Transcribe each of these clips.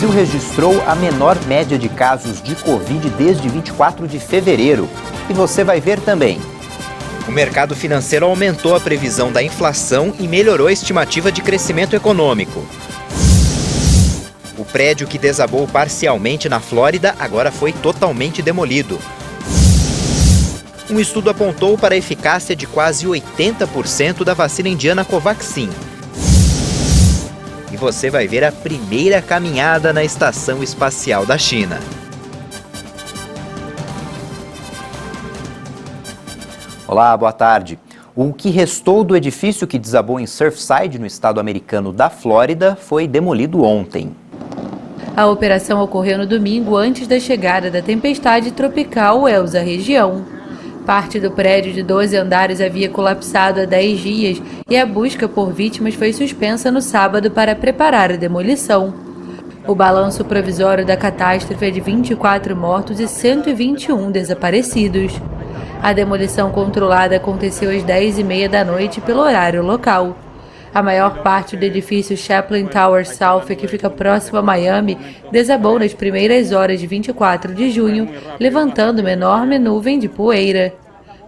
Brasil registrou a menor média de casos de Covid desde 24 de fevereiro. E você vai ver também. O mercado financeiro aumentou a previsão da inflação e melhorou a estimativa de crescimento econômico. O prédio que desabou parcialmente na Flórida agora foi totalmente demolido. Um estudo apontou para a eficácia de quase 80% da vacina indiana Covaxin. E você vai ver a primeira caminhada na Estação Espacial da China. Olá, boa tarde. O que restou do edifício que desabou em Surfside, no estado americano da Flórida, foi demolido ontem. A operação ocorreu no domingo antes da chegada da tempestade tropical Elsa à região. Parte do prédio de 12 andares havia colapsado há 10 dias e a busca por vítimas foi suspensa no sábado para preparar a demolição. O balanço provisório da catástrofe é de 24 mortos e 121 desaparecidos. A demolição controlada aconteceu às 10h30 da noite pelo horário local. A maior parte do edifício Chaplin Tower South, que fica próximo a Miami, desabou nas primeiras horas de 24 de junho, levantando uma enorme nuvem de poeira.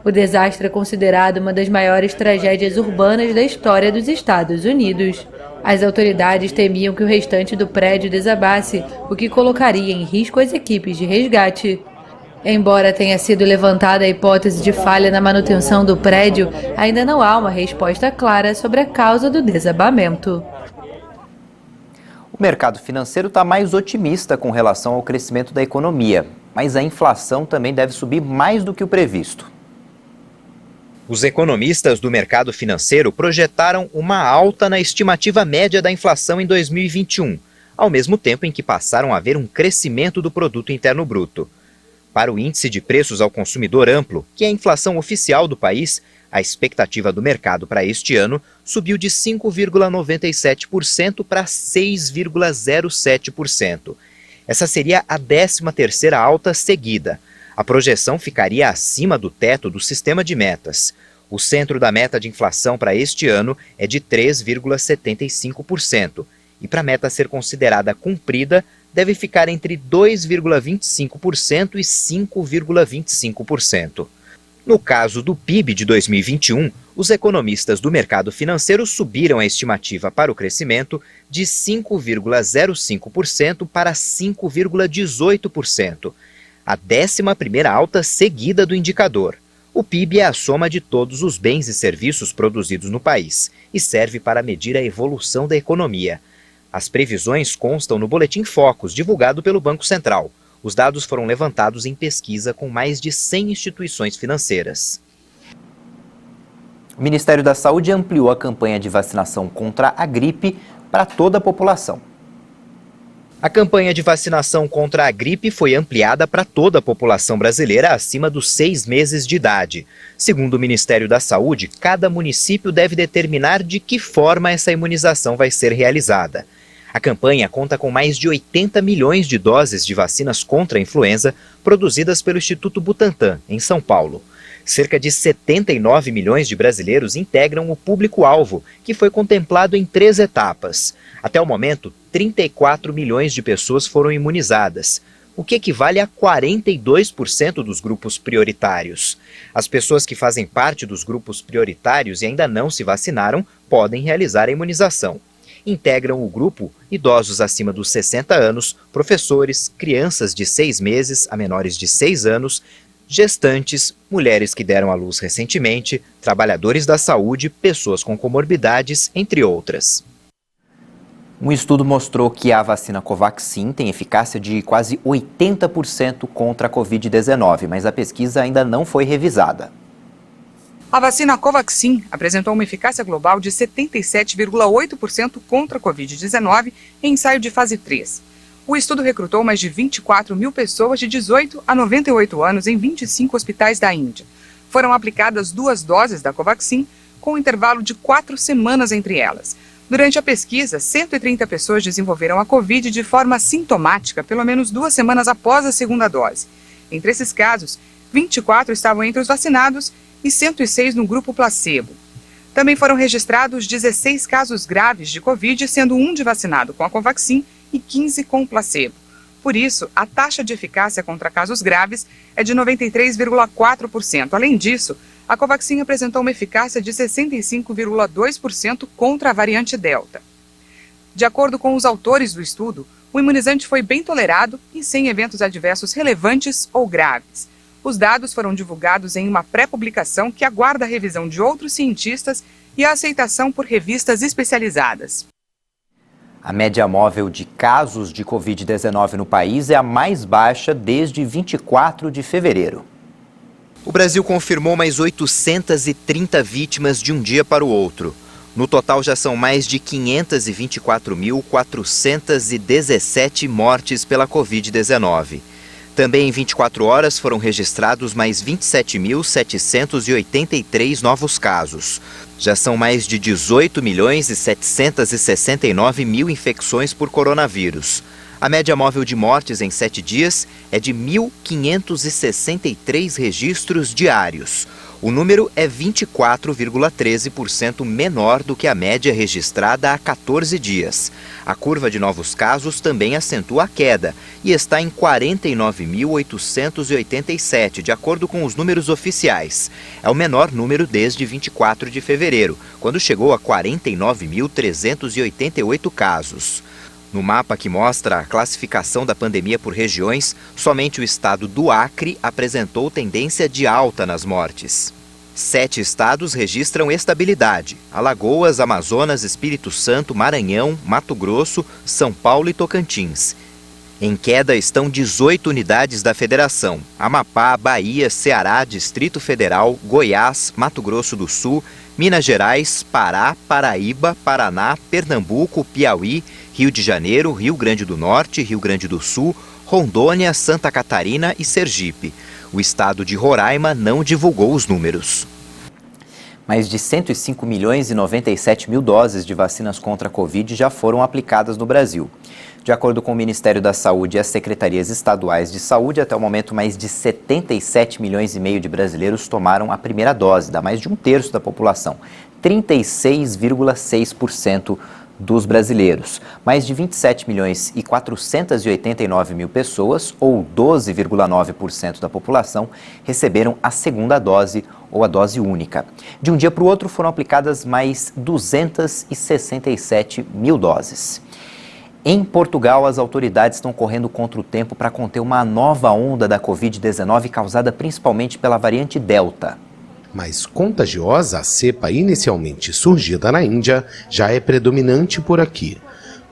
O desastre é considerado uma das maiores tragédias urbanas da história dos Estados Unidos. As autoridades temiam que o restante do prédio desabasse, o que colocaria em risco as equipes de resgate. Embora tenha sido levantada a hipótese de falha na manutenção do prédio, ainda não há uma resposta clara sobre a causa do desabamento. O mercado financeiro está mais otimista com relação ao crescimento da economia, mas a inflação também deve subir mais do que o previsto. Os economistas do mercado financeiro projetaram uma alta na estimativa média da inflação em 2021, ao mesmo tempo em que passaram a ver um crescimento do produto interno bruto. Para o índice de preços ao consumidor amplo, que é a inflação oficial do país, a expectativa do mercado para este ano subiu de 5,97% para 6,07%. Essa seria a 13ª alta seguida. A projeção ficaria acima do teto do sistema de metas. O centro da meta de inflação para este ano é de 3,75%. E para a meta ser considerada cumprida, deve ficar entre 2,25% e 5,25%. No caso do PIB de 2021, os economistas do mercado financeiro subiram a estimativa para o crescimento de 5,05% para 5,18%, a 11ª alta seguida do indicador. O PIB é a soma de todos os bens e serviços produzidos no país e serve para medir a evolução da economia. As previsões constam no Boletim Focus, divulgado pelo Banco Central. Os dados foram levantados em pesquisa com mais de 100 instituições financeiras. O Ministério da Saúde ampliou a campanha de vacinação contra a gripe para toda a população. A campanha de vacinação contra a gripe foi ampliada para toda a população brasileira acima dos 6 meses de idade. Segundo o Ministério da Saúde, cada município deve determinar de que forma essa imunização vai ser realizada. A campanha conta com mais de 80 milhões de doses de vacinas contra a influenza produzidas pelo Instituto Butantan, em São Paulo. Cerca de 79 milhões de brasileiros integram o público-alvo, que foi contemplado em 3 etapas. Até o momento, 34 milhões de pessoas foram imunizadas, o que equivale a 42% dos grupos prioritários. As pessoas que fazem parte dos grupos prioritários e ainda não se vacinaram podem realizar a imunização. Integram o grupo idosos acima dos 60 anos, professores, crianças de 6 meses a menores de 6 anos, gestantes, mulheres que deram à luz recentemente, trabalhadores da saúde, pessoas com comorbidades, entre outras. Um estudo mostrou que a vacina Covaxin tem eficácia de quase 80% contra a Covid-19, mas a pesquisa ainda não foi revisada. A vacina Covaxin apresentou uma eficácia global de 77,8% contra a Covid-19 em ensaio de fase 3. O estudo recrutou mais de 24 mil pessoas de 18 a 98 anos em 25 hospitais da Índia. Foram aplicadas 2 doses da Covaxin, com um intervalo de 4 semanas entre elas. Durante a pesquisa, 130 pessoas desenvolveram a Covid de forma sintomática, pelo menos 2 semanas após a segunda dose. Entre esses casos, 24 estavam entre os vacinados e 106 no grupo placebo. Também foram registrados 16 casos graves de Covid, sendo um de vacinado com a Covaxin e 15 com placebo. Por isso, a taxa de eficácia contra casos graves é de 93,4%. Além disso, a Covaxin apresentou uma eficácia de 65,2% contra a variante Delta. De acordo com os autores do estudo, o imunizante foi bem tolerado e sem eventos adversos relevantes ou graves. Os dados foram divulgados em uma pré-publicação que aguarda a revisão de outros cientistas e a aceitação por revistas especializadas. A média móvel de casos de Covid-19 no país é a mais baixa desde 24 de fevereiro. O Brasil confirmou mais 830 vítimas de um dia para o outro. No total, já são mais de 524.417 mortes pela Covid-19. Também em 24 horas foram registrados mais 27.783 novos casos. Já são mais de 18.769.000 infecções por coronavírus. A média móvel de mortes em 7 dias é de 1.563 registros diários. O número é 24,13% menor do que a média registrada há 14 dias. A curva de novos casos também acentua a queda e está em 49.887, de acordo com os números oficiais. É o menor número desde 24 de fevereiro, quando chegou a 49.388 casos. No mapa que mostra a classificação da pandemia por regiões, somente o estado do Acre apresentou tendência de alta nas mortes. 7 estados registram estabilidade: Alagoas, Amazonas, Espírito Santo, Maranhão, Mato Grosso, São Paulo e Tocantins. Em queda estão 18 unidades da federação: Amapá, Bahia, Ceará, Distrito Federal, Goiás, Mato Grosso do Sul, Minas Gerais, Pará, Paraíba, Paraná, Pernambuco, Piauí, Rio de Janeiro, Rio Grande do Norte, Rio Grande do Sul, Rondônia, Santa Catarina e Sergipe. O estado de Roraima não divulgou os números. Mais de 105 milhões e 97 mil doses de vacinas contra a Covid já foram aplicadas no Brasil. De acordo com o Ministério da Saúde e as secretarias estaduais de saúde, até o momento mais de 77 milhões e meio de brasileiros tomaram a primeira dose, dá mais de um terço da população, 36,6% dos brasileiros. Mais de 27 milhões e 489 mil pessoas, ou 12,9% da população, receberam a segunda dose ou a dose única. De um dia para o outro foram aplicadas mais 267 mil doses. Em Portugal, as autoridades estão correndo contra o tempo para conter uma nova onda da Covid-19 causada principalmente pela variante Delta. Mais contagiosa, a cepa inicialmente surgida na Índia já é predominante por aqui.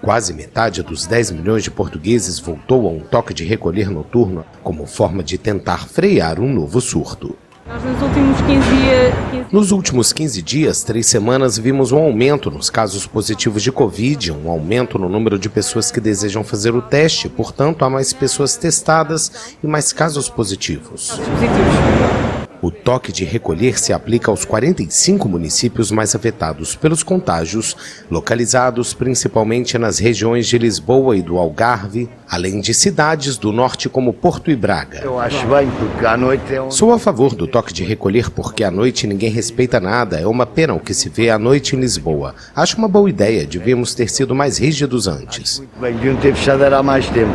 Quase metade dos 10 milhões de portugueses voltou a um toque de recolher noturno como forma de tentar frear um novo surto. Nos últimos 15 dias, 3 semanas, vimos um aumento nos casos positivos de Covid, um aumento no número de pessoas que desejam fazer o teste, portanto, há mais pessoas testadas e mais casos positivos. O toque de recolher se aplica aos 45 municípios mais afetados pelos contágios, localizados principalmente nas regiões de Lisboa e do Algarve, além de cidades do norte como Porto e Braga. Eu acho bem, porque à noite é Sou a favor do toque de recolher porque à noite ninguém respeita nada. É uma pena o que se vê à noite em Lisboa. Acho uma boa ideia, devíamos ter sido mais rígidos antes. muito bem, deviam ter fechado há mais tempo.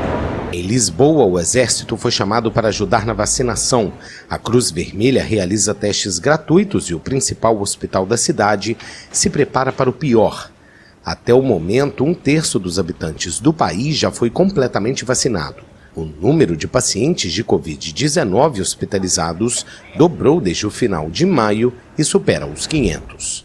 Em Lisboa, o Exército foi chamado para ajudar na vacinação. A Cruz Vermelha realiza testes gratuitos e o principal hospital da cidade se prepara para o pior. Até o momento, 1/3 dos habitantes do país já foi completamente vacinado. O número de pacientes de Covid-19 hospitalizados dobrou desde o final de maio e supera os 500.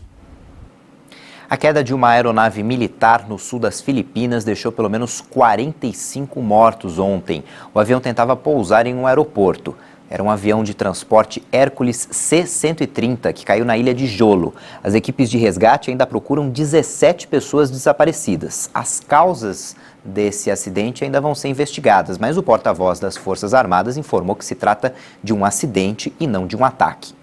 A queda de uma aeronave militar no sul das Filipinas deixou pelo menos 45 mortos ontem. O avião tentava pousar em um aeroporto. Era um avião de transporte Hércules C-130 que caiu na ilha de Jolo. As equipes de resgate ainda procuram 17 pessoas desaparecidas. As causas desse acidente ainda vão ser investigadas, mas o porta-voz das Forças Armadas informou que se trata de um acidente e não de um ataque.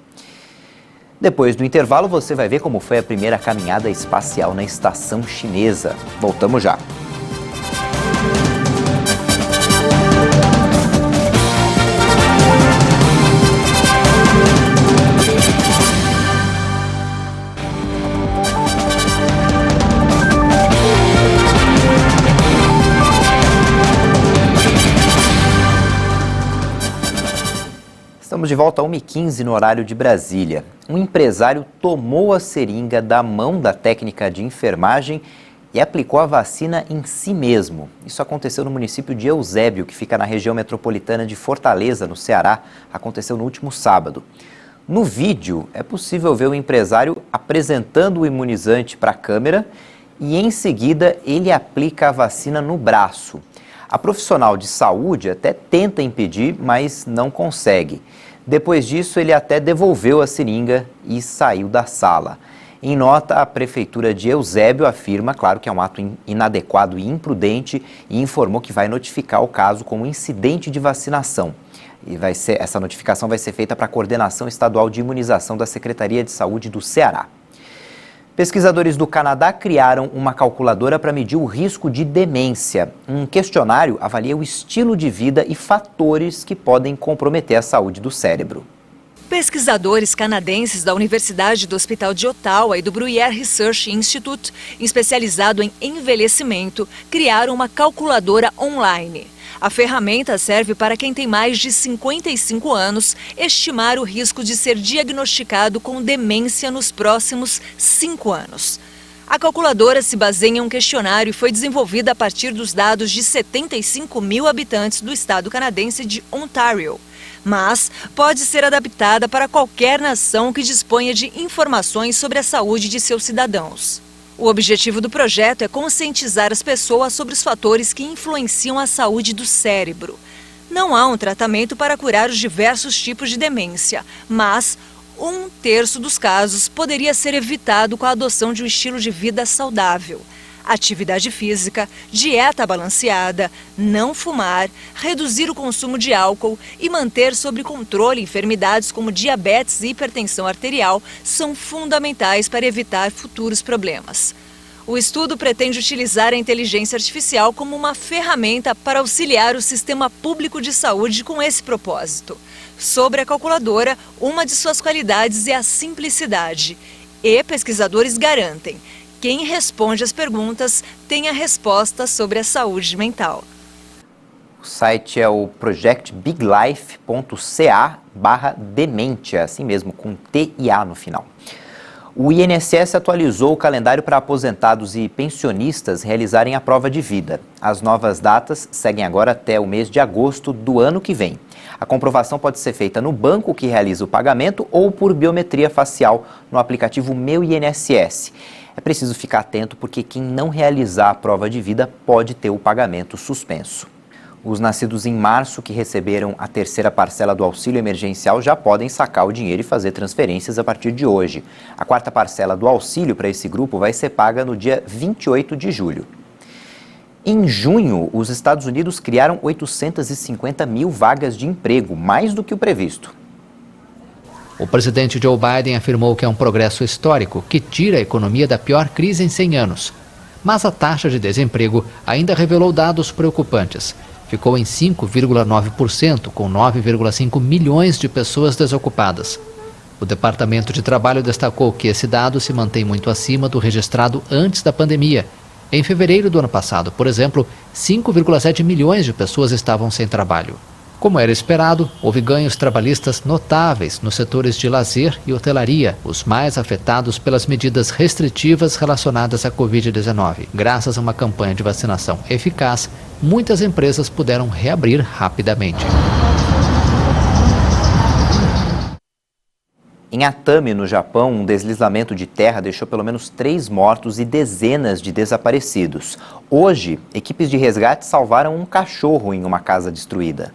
Depois do intervalo, você vai ver como foi a primeira caminhada espacial na estação chinesa. Voltamos já. Estamos de volta a 1h15 no horário de Brasília. Um empresário tomou a seringa da mão da técnica de enfermagem e aplicou a vacina em si mesmo. Isso aconteceu no município de Eusébio, que fica na região metropolitana de Fortaleza, no Ceará. Aconteceu no último sábado. No vídeo, é possível ver o empresário apresentando o imunizante para a câmera e, em seguida, ele aplica a vacina no braço. A profissional de saúde até tenta impedir, mas não consegue. Depois disso, ele até devolveu a seringa e saiu da sala. Em nota, a Prefeitura de Eusébio afirma, claro, que é um ato inadequado e imprudente e informou que vai notificar o caso como incidente de vacinação. E essa notificação vai ser feita para a Coordenação Estadual de Imunização da Secretaria de Saúde do Ceará. Pesquisadores do Canadá criaram uma calculadora para medir o risco de demência. Um questionário avalia o estilo de vida e fatores que podem comprometer a saúde do cérebro. Pesquisadores canadenses da Universidade do Hospital de Ottawa e do Bruyère Research Institute, especializado em envelhecimento, criaram uma calculadora online. A ferramenta serve para quem tem mais de 55 anos estimar o risco de ser diagnosticado com demência nos próximos 5 anos. A calculadora se baseia em um questionário e foi desenvolvida a partir dos dados de 75 mil habitantes do estado canadense de Ontário. Mas pode ser adaptada para qualquer nação que disponha de informações sobre a saúde de seus cidadãos. O objetivo do projeto é conscientizar as pessoas sobre os fatores que influenciam a saúde do cérebro. Não há um tratamento para curar os diversos tipos de demência, mas 1/3 dos casos poderia ser evitado com a adoção de um estilo de vida saudável. Atividade física, dieta balanceada, não fumar, reduzir o consumo de álcool e manter sob controle enfermidades como diabetes e hipertensão arterial são fundamentais para evitar futuros problemas. O estudo pretende utilizar a inteligência artificial como uma ferramenta para auxiliar o sistema público de saúde com esse propósito. Sobre a calculadora, uma de suas qualidades é a simplicidade. E pesquisadores garantem: quem responde às perguntas tem a resposta sobre a saúde mental. O site é o projectbiglife.ca/demência, assim mesmo, com TIA no final. O INSS atualizou o calendário para aposentados e pensionistas realizarem a prova de vida. As novas datas seguem agora até o mês de agosto do ano que vem. A comprovação pode ser feita no banco que realiza o pagamento ou por biometria facial no aplicativo Meu INSS. É preciso ficar atento porque quem não realizar a prova de vida pode ter o pagamento suspenso. Os nascidos em março que receberam a terceira parcela do auxílio emergencial já podem sacar o dinheiro e fazer transferências a partir de hoje. A quarta parcela do auxílio para esse grupo vai ser paga no dia 28 de julho. Em junho, os Estados Unidos criaram 850 mil vagas de emprego, mais do que o previsto. O presidente Joe Biden afirmou que é um progresso histórico que tira a economia da pior crise em 100 anos. Mas a taxa de desemprego ainda revelou dados preocupantes. Ficou em 5,9%, com 9,5 milhões de pessoas desocupadas. O Departamento de Trabalho destacou que esse dado se mantém muito acima do registrado antes da pandemia. Em fevereiro do ano passado, por exemplo, 5,7 milhões de pessoas estavam sem trabalho. Como era esperado, houve ganhos trabalhistas notáveis nos setores de lazer e hotelaria, os mais afetados pelas medidas restritivas relacionadas à Covid-19. Graças a uma campanha de vacinação eficaz, muitas empresas puderam reabrir rapidamente. Em Atami, no Japão, um deslizamento de terra deixou pelo menos 3 mortos e dezenas de desaparecidos. Hoje, equipes de resgate salvaram um cachorro em uma casa destruída.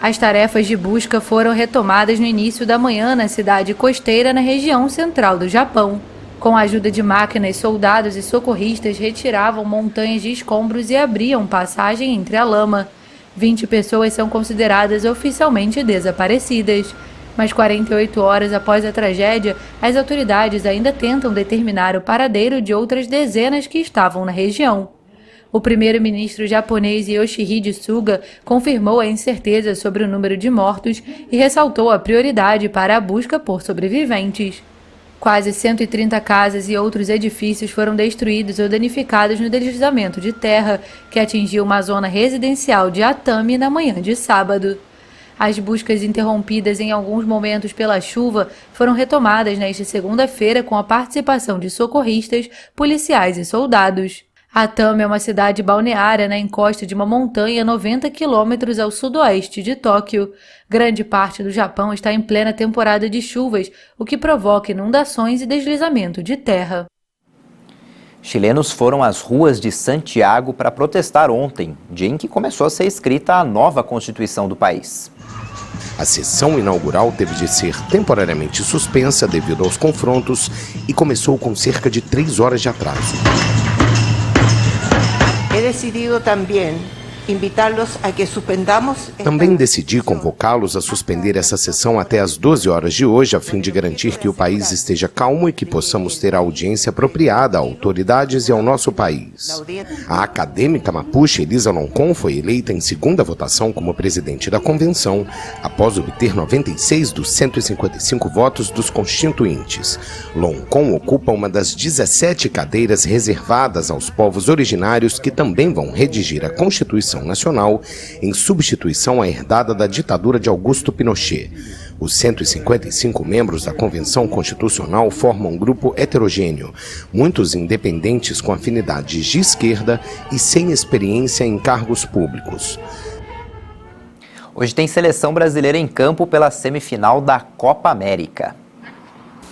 As tarefas de busca foram retomadas no início da manhã na cidade costeira na região central do Japão. Com a ajuda de máquinas, soldados e socorristas retiravam montanhas de escombros e abriam passagem entre a lama. 20 pessoas são consideradas oficialmente desaparecidas. Mas 48 horas após a tragédia, as autoridades ainda tentam determinar o paradeiro de outras dezenas que estavam na região. O primeiro-ministro japonês Yoshihide Suga confirmou a incerteza sobre o número de mortos e ressaltou a prioridade para a busca por sobreviventes. Quase 130 casas e outros edifícios foram destruídos ou danificados no deslizamento de terra que atingiu uma zona residencial de Atami na manhã de sábado. As buscas interrompidas em alguns momentos pela chuva foram retomadas nesta segunda-feira com a participação de socorristas, policiais e soldados. Atami é uma cidade balneária na encosta de uma montanha 90 quilômetros ao sudoeste de Tóquio. Grande parte do Japão está em plena temporada de chuvas, o que provoca inundações e deslizamento de terra. Chilenos foram às ruas de Santiago para protestar ontem, dia em que começou a ser escrita a nova Constituição do país. A sessão inaugural teve de ser temporariamente suspensa devido aos confrontos e começou com cerca de 3 horas de atraso. Também decidi convocá-los a suspender essa sessão até às 12 horas de hoje, a fim de garantir que o país esteja calmo e que possamos ter a audiência apropriada a autoridades e ao nosso país. A acadêmica mapuche Elisa Loncon foi eleita em segunda votação como presidente da convenção, após obter 96 dos 155 votos dos constituintes. Loncon ocupa uma das 17 cadeiras reservadas aos povos originários que também vão redigir a Constituição Nacional em substituição à herdada da ditadura de Augusto Pinochet. Os 155 membros da Convenção Constitucional formam um grupo heterogêneo, muitos independentes com afinidades de esquerda e sem experiência em cargos públicos. Hoje tem seleção brasileira em campo pela semifinal da Copa América.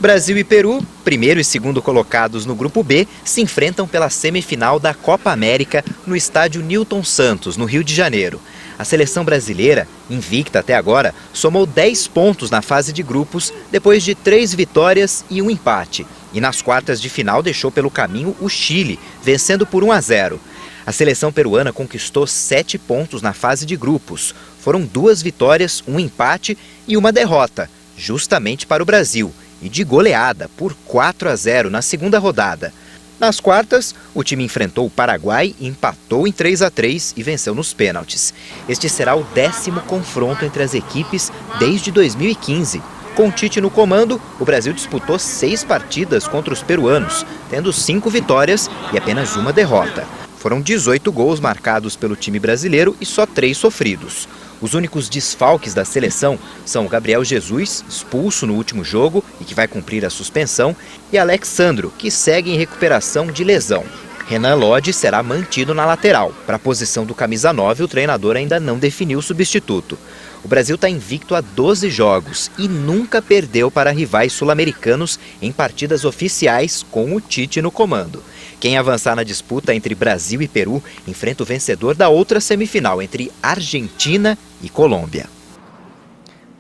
Brasil e Peru, primeiro e segundo colocados no Grupo B, se enfrentam pela semifinal da Copa América no estádio Newton Santos, no Rio de Janeiro. A seleção brasileira, invicta até agora, somou 10 pontos na fase de grupos, depois de 3 vitórias e 1 empate. E nas quartas de final deixou pelo caminho o Chile, vencendo por 1-0. A seleção peruana conquistou 7 pontos na fase de grupos. Foram 2 vitórias, 1 empate e 1 derrota, justamente para o Brasil, e de goleada por 4-0 na segunda rodada. Nas quartas, o time enfrentou o Paraguai, empatou em 3-3 e venceu nos pênaltis. Este será o 10º confronto entre as equipes desde 2015. Com o Tite no comando, o Brasil disputou 6 partidas contra os peruanos, tendo 5 vitórias e apenas 1 derrota. Foram 18 gols marcados pelo time brasileiro e só 3 sofridos. Os únicos desfalques da seleção são o Gabriel Jesus, expulso no último jogo e que vai cumprir a suspensão, e Alex Sandro, que segue em recuperação de lesão. Renan Lodge será mantido na lateral. Para a posição do camisa 9, o treinador ainda não definiu o substituto. O Brasil está invicto a 12 jogos e nunca perdeu para rivais sul-americanos em partidas oficiais com o Tite no comando. Quem avançar na disputa entre Brasil e Peru enfrenta o vencedor da outra semifinal entre Argentina e Colômbia.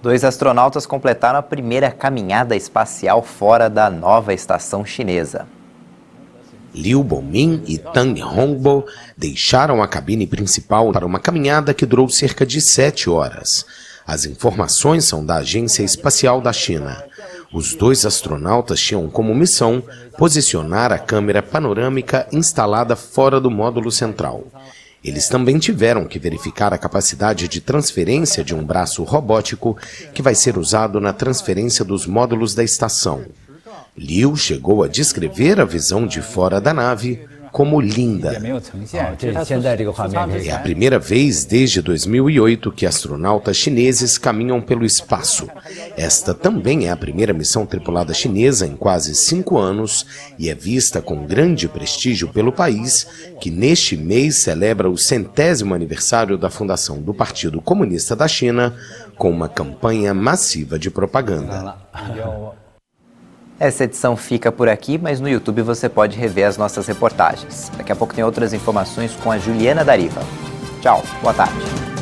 2 astronautas completaram a primeira caminhada espacial fora da nova estação chinesa. Liu Bomin e Tang Hongbo deixaram a cabine principal para uma caminhada que durou cerca de 7 horas. As informações são da Agência Espacial da China. Os 2 astronautas tinham como missão posicionar a câmera panorâmica instalada fora do módulo central. Eles também tiveram que verificar a capacidade de transferência de um braço robótico que vai ser usado na transferência dos módulos da estação. Liu chegou a descrever a visão de fora da nave como linda. É a primeira vez desde 2008 que astronautas chineses caminham pelo espaço. Esta também é a primeira missão tripulada chinesa em quase 5 anos e é vista com grande prestígio pelo país, que neste mês celebra o 100º aniversário da fundação do Partido Comunista da China, com uma campanha massiva de propaganda. Essa edição fica por aqui, mas no YouTube você pode rever as nossas reportagens. Daqui a pouco tem outras informações com a Juliana Dariva. Tchau, boa tarde.